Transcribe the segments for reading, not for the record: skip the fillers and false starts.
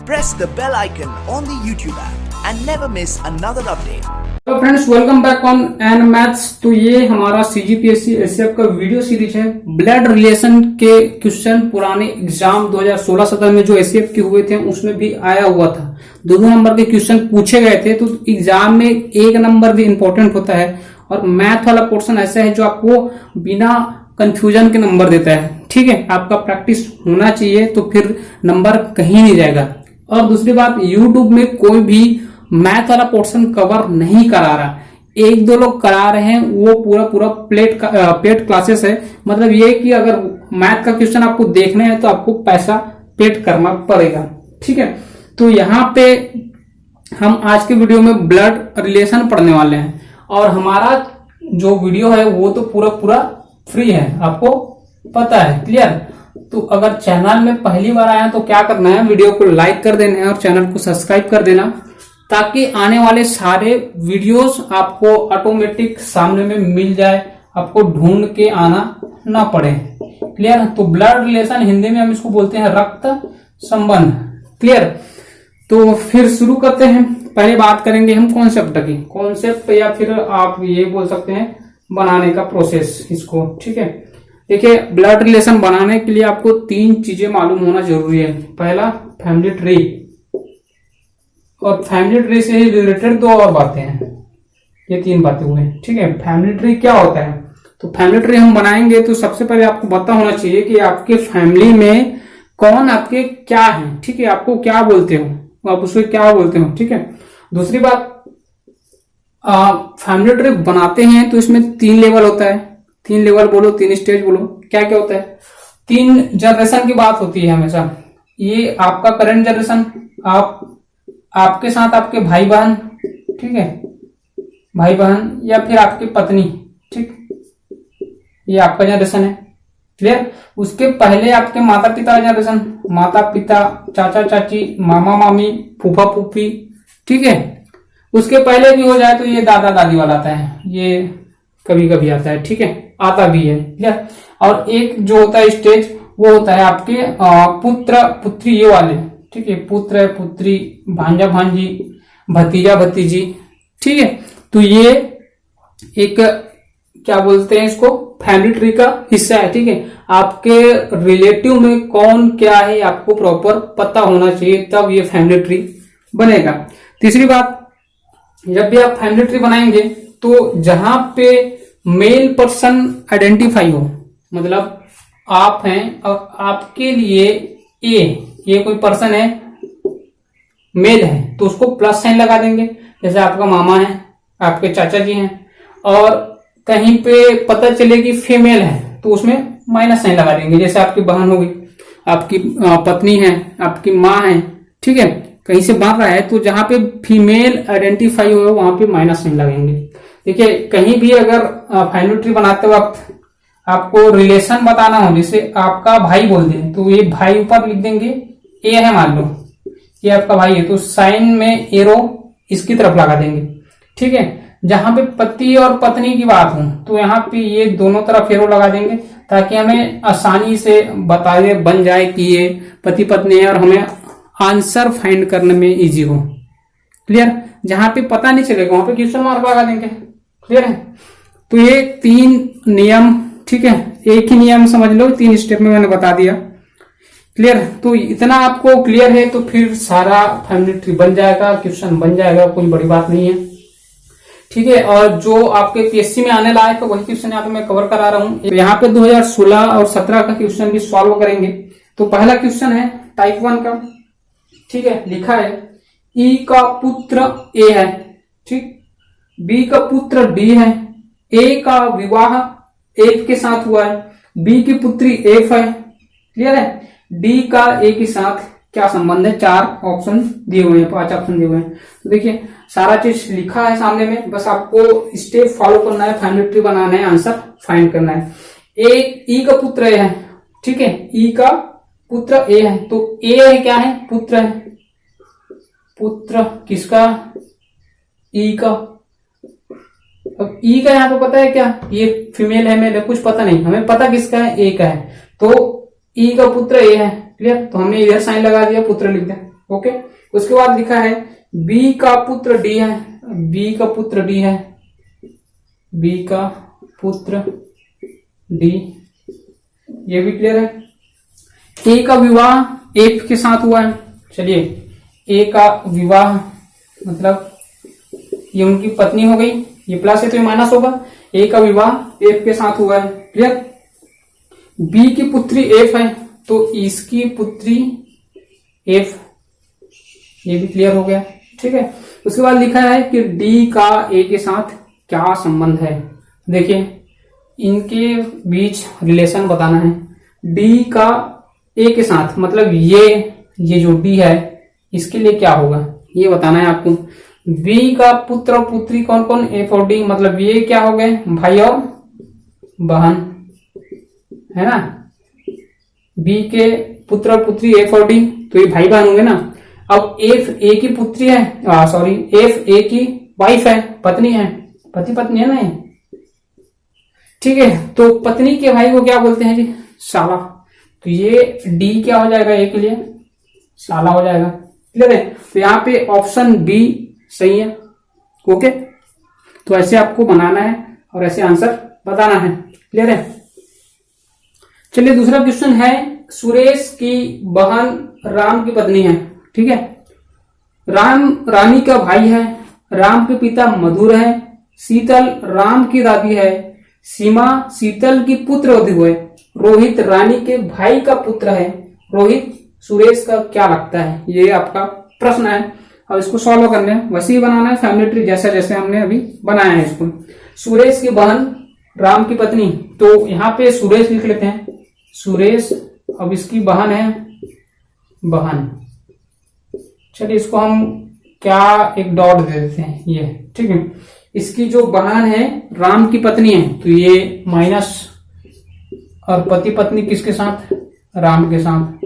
press the bell icon on the YouTube app and never miss another update. तो friends welcome back on an maths. तो ये हमारा CGPSC SF का video series है। Blood relation के question पुराने exam 2016-17 में जो एसएफ के हुए थे उसमें भी आया हुआ था। दोनों नंबर के क्वेश्चन पूछे गए थे। तो एग्जाम में एक नंबर भी इंपॉर्टेंट होता है और मैथ वाला पोर्शन ऐसा है जो आपको बिना कंफ्यूजन के नंबर देता है। ठीक है, आपका प्रैक्टिस होना चाहिए तो फिर नंबर कहीं नहीं जाएगा। और दूसरी बात, यूट्यूब में कोई भी मैथ वाला पोर्शन कवर नहीं करा रहा, एक दो लोग करा रहे हैं, वो पूरा पेड क्लासेस है। मतलब ये कि अगर मैथ का क्वेश्चन आपको देखना है तो आपको पैसा पेड करना पड़ेगा। ठीक है, तो यहाँ पे हम आज के वीडियो में ब्लड रिलेशन पढ़ने वाले हैं और हमारा जो वीडियो है वो तो पूरा फ्री है, आपको पता है। क्लियर? तो अगर चैनल में पहली बार आया तो क्या करना है, वीडियो को लाइक कर देना है और चैनल को सब्सक्राइब कर देना, ताकि आने वाले सारे वीडियोस आपको ऑटोमेटिक सामने में मिल जाए, आपको ढूंढ के आना ना पड़े। क्लियर? तो ब्लड रिलेशन हिंदी में हम इसको बोलते हैं रक्त संबंध। क्लियर? तो फिर शुरू करते हैं। पहले बात करेंगे हम कॉन्सेप्ट की, कॉन्सेप्ट या फिर आप ये बोल सकते हैं बनाने का प्रोसेस इसको। ठीक है, देखिए ब्लड रिलेशन बनाने के लिए आपको तीन चीजें मालूम होना जरूरी है। पहला फैमिली ट्री, और फैमिली ट्री से रिलेटेड दो और बातें हैं, ये तीन बातें हुए। ठीक है, फैमिली ट्री क्या होता है? तो फैमिली ट्री हम बनाएंगे तो सबसे पहले आपको पता होना चाहिए कि आपके फैमिली में कौन आपके क्या है। ठीक है, आपको क्या बोलते हो, आप उसको क्या बोलते हो। ठीक है, दूसरी बात, फैमिली ट्री बनाते हैं तो इसमें 3 लेवल होता है। 3 लेवल बोलो, 3 स्टेज बोलो, क्या क्या होता है। 3 जनरेशन की बात होती है हमेशा। ये आपका करंट जनरेशन, आपके साथ आपके भाई बहन, ठीक है, भाई बहन या फिर आपकी पत्नी। ठीक, ये आपका जनरेशन है। क्लियर? उसके पहले आपके माता पिता जनरेशन, माता पिता, चाचा चाची, मामा मामी, फूफा फूफी। ठीक है, उसके पहले भी हो जाए तो ये दादा दादी वाला आता है, ये कभी कभी आता है। ठीक है, आता भी है। क्लियर? और एक जो होता है स्टेज वो होता है आपके पुत्र पुत्री, ये वाले। ठीक है, पुत्र पुत्री, भांजा भांजी, भतीजा भतीजी। ठीक है, तो ये एक क्या बोलते हैं इसको, फैमिली ट्री का हिस्सा है। ठीक है, आपके रिलेटिव में कौन क्या है आपको प्रॉपर पता होना चाहिए, तब ये फैमिली ट्री बनेगा। तीसरी बात, जब भी आप फैमिली ट्री बनाएंगे तो जहां पे मेल पर्सन आइडेंटिफाई हो, मतलब आप हैं और आपके लिए ये कोई पर्सन है, मेल है, तो उसको प्लस साइन लगा देंगे। जैसे आपका मामा है, आपके चाचा जी हैं, और कहीं पे पता चले कि फीमेल है तो उसमें माइनस साइन लगा देंगे। जैसे आपकी बहन होगी, आपकी पत्नी है, आपकी माँ है। ठीक है, कहीं से बन रहा है तो जहां पे फीमेल आइडेंटिफाई हो वहां पे माइनस साइन लगेंगे। देखिए, कहीं भी अगर फैमिली ट्री बनाते वक्त आपको रिलेशन बताना हो, जैसे आपका भाई बोल दें तो ये भाई ऊपर लिख देंगे, ए है मान लो, ये आपका भाई है तो साइन में एरो इसकी तरफ लगा देंगे। ठीक है, जहां पे पति और पत्नी की बात हो तो यहाँ पे ये दोनों तरफ एरो लगा देंगे, ताकि हमें आसानी से बताए बन जाए कि ये पति पत्नी है और हमें आंसर फाइंड करने में इजी हो। क्लियर? जहां पे पता नहीं चलेगा वहां पे क्वेश्चन मार्क लगा देंगे। क्लियर है? तो ये 3 नियम। ठीक है, एक ही नियम समझ लो, 3 स्टेप में मैंने बता दिया। क्लियर? तो इतना आपको क्लियर है तो फिर सारा फैमिली ट्री बन जाएगा, क्वेश्चन बन जाएगा, कोई बड़ी बात नहीं है। ठीक है, और जो आपके पीएससी में आने लायक वही क्वेश्चन यहाँ पे मैं कवर करा रहा हूँ। यहाँ पे 2016 और 17 का क्वेश्चन भी सॉल्व करेंगे। तो पहला क्वेश्चन है टाइप 1 का। ठीक है, लिखा है ई का पुत्र ए है, ठीक, बी का पुत्र डी है, ए का विवाह एफ के साथ हुआ है, बी की पुत्री एफ है। क्लियर है? डी का ए के साथ क्या संबंध है? 4 ऑप्शन दिए हुए हैं, 5 ऑप्शन दिए हुए हैं। तो देखिए सारा चीज लिखा है सामने में, बस आपको स्टेप फॉलो करना है, फैमिली ट्री बनाना है, आंसर फाइंड करना है। ए ई का पुत्र ए है। ठीक है, ई का पुत्र ए है तो ए है क्या है? पुत्र है। पुत्र किसका? ई का। अब ई का यहाँ पे पता है क्या, ये फीमेल है मेल है, कुछ पता नहीं, हमें पता किसका है? ए का है। तो ई का पुत्र ए है। क्लियर? तो हमने इधर साइन लगा दिया, पुत्र लिख दिया। ओके, उसके बाद लिखा है बी का पुत्र डी है, बी का पुत्र डी है, बी का पुत्र डी, ये भी क्लियर है। ए का विवाह एफ के साथ हुआ है, चलिए ए का विवाह मतलब ये उनकी पत्नी हो गई, ये प्लस है तो ये माइनस होगा। ए का विवाह एफ के साथ हुआ है, क्लियर। बी की पुत्री एफ है तो इसकी पुत्री एफ, ये भी क्लियर हो गया, ठीक है। उसके बाद लिखा है कि डी का ए के साथ क्या संबंध है। देखिए इनके बीच रिलेशन बताना है। डी का ए के साथ मतलब ये जो डी है इसके लिए क्या होगा ये बताना है आपको। बी का पुत्र और पुत्री कौन कौन, एफ और डी, मतलब ये क्या हो गए, भाई और बहन, है ना। बी के पुत्र और पुत्री एफ और डी, तो ये भाई बहन होंगे ना। अब एफ ए की पुत्री है, सॉरी एफ ए की वाइफ है, पत्नी है, पति पत्नी है ना ये, ठीक है। तो पत्नी के भाई को क्या बोलते हैं जी, साला। तो ये डी क्या हो जाएगा, ए के लिए साला हो जाएगा, क्लियर है। तो यहाँ पे ऑप्शन बी सही है, ओके। तो ऐसे आपको बनाना है और ऐसे आंसर बताना है, क्लियर है। चलिए दूसरा क्वेश्चन है, सुरेश की बहन राम की पत्नी है, ठीक है। राम रानी का भाई है, राम के पिता मधुर है, शीतल राम की दादी है, सीमा शीतल की पुत्रवधू है, रोहित रानी के भाई का पुत्र है, रोहित सुरेश का क्या लगता है। ये आपका प्रश्न है। अब इसको सॉल्व करना है, वैसे ही बनाना है फैमिली ट्री जैसे जैसे हमने अभी बनाया है इसको। सुरेश की बहन राम की पत्नी, तो यहाँ पे सुरेश लिख लेते हैं, सुरेश। अब इसकी बहन है बहन, चलिए इसको हम क्या एक डॉट दे देते हैं, ये ठीक है। इसकी जो बहन है राम की पत्नी है तो ये माइनस, और पति पत्नी किसके साथ, राम के साथ।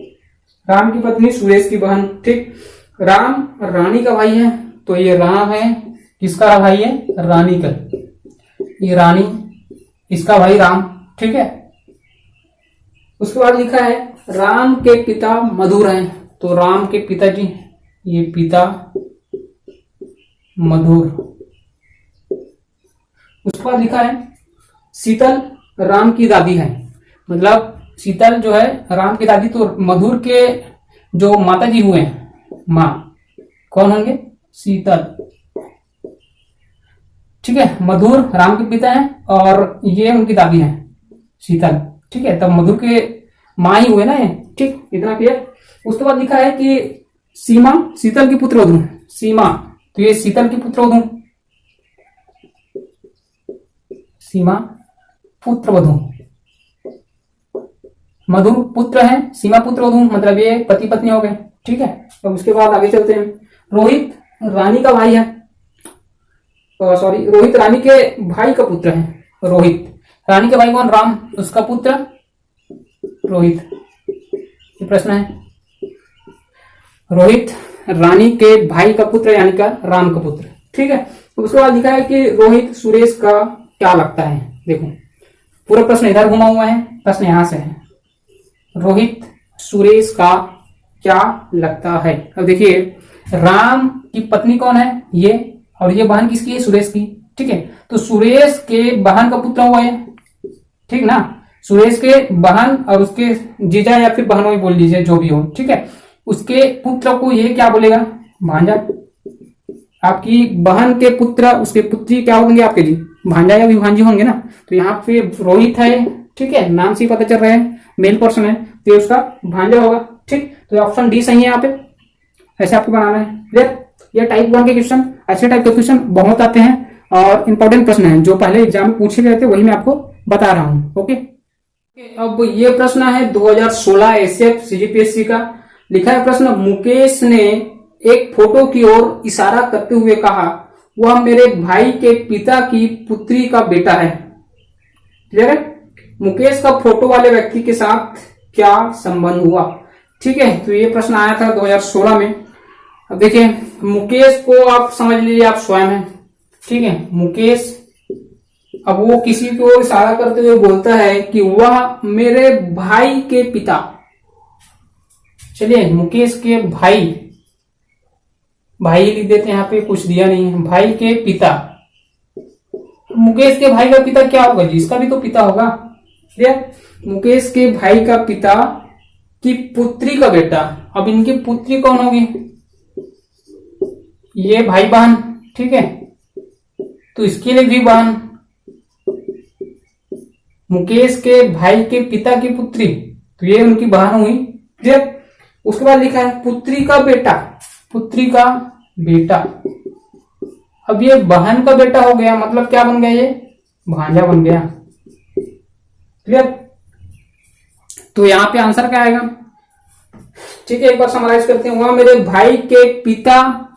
राम की पत्नी सुरेश की बहन, ठीक। राम रानी का भाई है तो ये राम है, किसका भाई है, रानी का, ये रानी, इसका भाई राम, ठीक है। उसके बाद लिखा है राम के पिता मधुर हैं, तो राम के पिताजी, ये पिता मधुर। उसके बाद लिखा है शीतल राम की दादी है, मतलब शीतल जो है राम की दादी, तो मधुर के जो माता जी हुए हैं, माँ कौन होंगे, शीतल, ठीक है। मधुर राम के पिता है और ये उनकी दादी है शीतल, ठीक है। तब मधुर के माँ ही हुए ना ये, ठीक, इतना क्लियर। उसके बाद लिखा है कि सीमा शीतल की पुत्रवधू, सीमा तो ये शीतल की पुत्रवधू, सीमा पुत्रवधू, मधुर पुत्र है, सीमा पुत्रवधू, मतलब ये पति पत्नी हो गए, ठीक है। अब उसके बाद आगे चलते हैं। रोहित रानी का भाई है, सॉरी रोहित रानी के भाई का पुत्र है, रोहित रानी के भाई कौन, राम, उसका पुत्र रोहित, ये प्रश्न है। रोहित रानी के भाई का पुत्र यानी का राम का पुत्र, ठीक है। उसके बाद लिखा है कि रोहित सुरेश का क्या लगता है। देखो पूरा प्रश्न इधर घुमा हुआ है, प्रश्न यहां से है, रोहित सुरेश का क्या लगता है। अब देखिए राम की पत्नी कौन है, ये, और ये बहन किसकी है, सुरेश की, ठीक है। तो सुरेश के बहन का पुत्र हुआ है, ठीक ना। सुरेश के बहन और उसके जीजा या फिर बहनों बोल लीजिए जो भी हो, ठीक है। उसके पुत्र को ये क्या बोलेगा, भांजा। आपकी बहन के पुत्र, उसके पुत्री क्या होंगे आपके जी, भांजा या भांजी होंगे ना। तो यहाँ पे रोहित है, ठीक है, नाम से ही पता चल रहा है मेल पर्सन है, तो उसका भांजा होगा, ठीक। तो ऑप्शन डी सही है यहाँ पे, ऐसे आपको बनाना है, क्लियर। ये टाइप 1 के क्वेश्चन, ऐसे टाइप के क्वेश्चन बहुत आते हैं और इंपॉर्टेंट प्रश्न है जो पहले एग्जाम में पूछे गए थे, वही मैं आपको बता रहा हूँ, ओके। अब ये प्रश्न है 2016 एसएफ सीजीपीएससी का। लिखा है प्रश्न, मुकेश ने एक फोटो की ओर इशारा करते हुए कहा, वह मेरे भाई के पिता की पुत्री का बेटा है, क्लियर है। मुकेश का फोटो वाले व्यक्ति के साथ क्या संबंध हुआ, ठीक है। तो ये प्रश्न आया था 2016 में। अब देखिए मुकेश को आप समझ लीजिए आप स्वयं हैं, ठीक है। मुकेश, अब वो किसी को इशारा करते हुए बोलता है कि वह मेरे भाई के पिता, चलिए मुकेश के भाई भाई लिख देते हैं, यहाँ पे कुछ दिया नहीं है। भाई के पिता, मुकेश के भाई का पिता क्या होगा जी, इसका भी तो पिता होगा। मुकेश के भाई का पिता की पुत्री का बेटा, अब इनकी पुत्री कौन होगी, ये भाई बहन, ठीक है, तो इसके लिए भी बहन। मुकेश के भाई के पिता की पुत्री, तो ये उनकी बहन हुई। ठीक, उसके बाद लिखा है पुत्री का बेटा, पुत्री का बेटा। अब ये बहन का बेटा हो गया, मतलब क्या बन गया, ये भांजा बन गया। क्लियर, तो यहां पे आंसर क्या आएगा, ठीक है, एक बार समराइज करते हैं। वहां मेरे भाई के पिता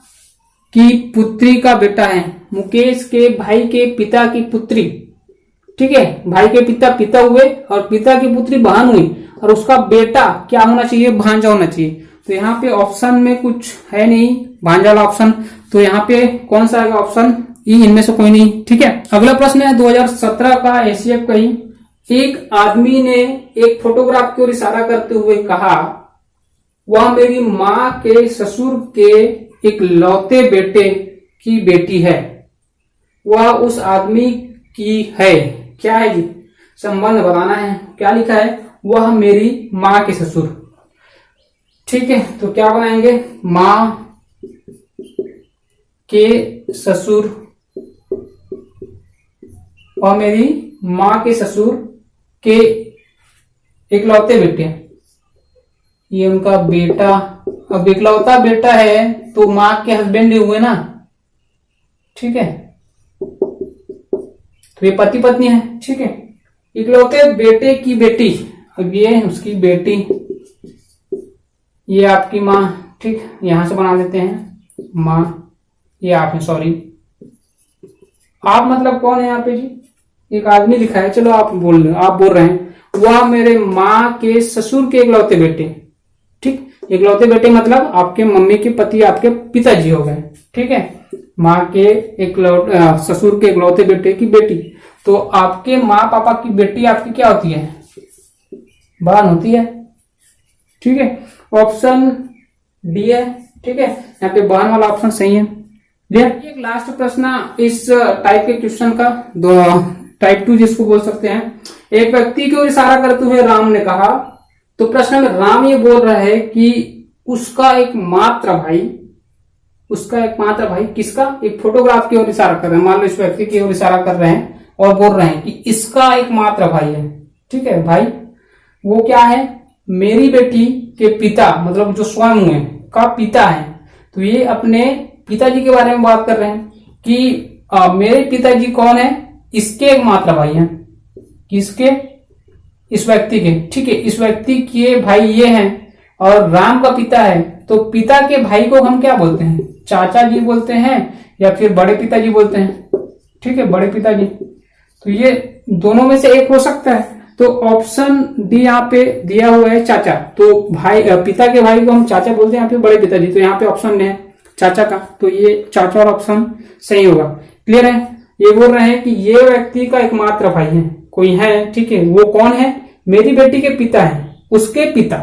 की पुत्री का बेटा है, मुकेश के भाई के पिता की पुत्री, ठीक है, भाई के पिता पिता हुए और पिता की पुत्री बहन हुई, और उसका बेटा क्या होना चाहिए, भांजा होना चाहिए। तो यहाँ पे ऑप्शन में कुछ है नहीं भांजा वाला ऑप्शन, तो यहाँ पे कौन सा आएगा, ऑप्शन ई, इनमें से कोई नहीं। ठीक है, अगला प्रश्न है 2017 का एसीएफ का ही। एक आदमी ने एक फोटोग्राफ की ओर इशारा करते हुए कहा, वह मेरी माँ के ससुर के एक लौते बेटे की बेटी है, वह उस आदमी की है, क्या है जी, संबंध बताना है। क्या लिखा है, वह मेरी माँ के ससुर, ठीक है, तो क्या बनाएंगे, माँ के ससुर, और मेरी माँ के ससुर के इकलौते बेटे, ये उनका बेटा। अब इकलौता बेटा है तो माँ के हस्बैंड ही हुए ना, ठीक है, तो ये पति पत्नी है, ठीक है। इकलौते बेटे की बेटी, अब ये उसकी बेटी, ये आपकी माँ, ठीक, यहां से बना देते हैं माँ, ये आप है, सॉरी आप मतलब कौन है यहाँ पे जी, एक आदमी लिखा है, चलो आप बोल रहे हैं, वह मेरे माँ के ससुर के इकलौते बेटे, ठीक, इकलौते बेटे मतलब आपके मम्मी के पति आपके पिताजी हो गए, ठीक है, माँ के ससुर के इकलौते बेटे की बेटी। तो आपके माँ पापा की बेटी आपकी क्या होती है, बहन होती है, ठीक है, ऑप्शन डी है, ठीक है, यहाँ पे बहन वाला ऑप्शन सही है। एक लास्ट प्रश्न इस टाइप के क्वेश्चन का, टाइप 2 जिसको बोल सकते हैं। एक व्यक्ति को इशारा करते हुए राम ने कहा, तो प्रश्न में राम ये बोल रहा है कि उसका एकमात्र भाई किसका, एक फोटोग्राफ की ओर इशारा कर रहे हैं, मान लो इस व्यक्ति की ओर इशारा कर रहे हैं और बोल रहे हैं कि इसका एकमात्र भाई है, ठीक है, भाई वो क्या है, मेरी बेटी के पिता, मतलब जो स्वयं हुए का पिता है। तो ये अपने पिताजी के बारे में बात कर रहे हैं कि मेरे पिताजी कौन है, इसके एकमात्र भाई हैं, किसके, इस व्यक्ति के, ठीक है, इस व्यक्ति के भाई ये हैं, और राम का पिता है, तो पिता के भाई को हम क्या बोलते हैं, चाचा जी बोलते हैं या फिर बड़े पिताजी बोलते हैं, ठीक है, बड़े पिताजी। तो ये दोनों में से एक हो सकता है, तो ऑप्शन डी यहाँ पे दिया हुआ है चाचा, तो भाई पिता के भाई को हम चाचा बोलते हैं, यहाँ पे बड़े पिताजी, तो यहाँ पे ऑप्शन है चाचा का, तो ये चाचा और ऑप्शन सही होगा। क्लियर है, ये बोल रहे हैं कि ये व्यक्ति का एकमात्र भाई है, कोई है, ठीक है, वो कौन है, मेरी बेटी के पिता है, उसके पिता,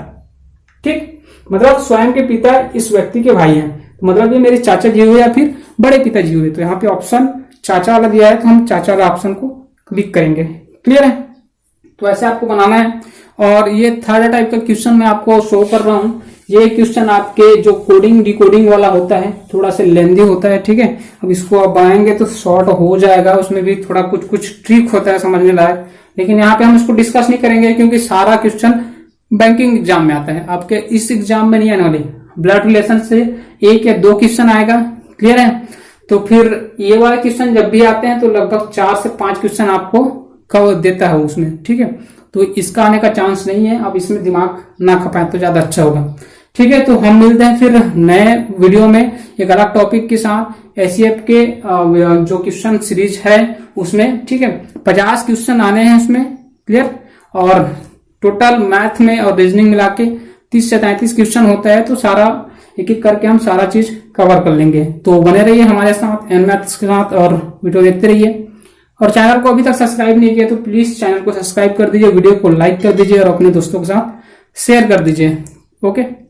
ठीक, मतलब स्वयं के पिता इस व्यक्ति के भाई हैं, तो मतलब ये मेरे चाचा जी हुए या फिर बड़े पिताजी हुए। तो यहाँ पे ऑप्शन चाचा वाला दिया है, तो हम चाचा वाला ऑप्शन को क्लिक करेंगे। क्लियर है, तो ऐसे आपको बनाना है। और ये थर्ड टाइप का क्वेश्चन मैं आपको शो कर रहा हूँ। ये क्वेश्चन आपके जो कोडिंग डिकोडिंग वाला होता है थोड़ा सा लेंदी होता है, ठीक है। अब इसको आप बनाएंगे तो शॉर्ट हो जाएगा, उसमें भी थोड़ा कुछ कुछ ट्रिक होता है समझने लायक, लेकिन यहाँ पे हम इसको डिस्कस नहीं करेंगे क्योंकि सारा क्वेश्चन बैंकिंग एग्जाम में आता है, आपके इस एग्जाम में नहीं आने वाली। ब्लड रिलेशन से 1 या 2 क्वेश्चन आएगा। क्लियर है, तो फिर ये वाले क्वेश्चन जब भी आते हैं तो लगभग 4 से 5 क्वेश्चन आपको कवर देता है उसमें, ठीक है। तो इसका आने का चांस नहीं है, आप इसमें दिमाग ना खपाएं तो ज्यादा अच्छा होगा। ठीक है, तो हम मिलते हैं फिर नए वीडियो में एक अलग टॉपिक के साथ। एसीएफ के जो क्वेश्चन सीरीज है उसमें, ठीक है, 50 क्वेश्चन आने हैं उसमें। क्लियर, और टोटल मैथ में और रीजनिंग मिला के 30 से 33 क्वेश्चन होता है, तो सारा एक एक करके हम सारा चीज कवर कर लेंगे। तो बने रहिए हमारे साथ एन मैथ्स के साथ और वीडियो देखते रहिए। और चैनल को अभी तक सब्सक्राइब नहीं किया तो प्लीज चैनल को सब्सक्राइब कर दीजिए, वीडियो को लाइक कर दीजिए और अपने दोस्तों के साथ शेयर कर दीजिए। ओके।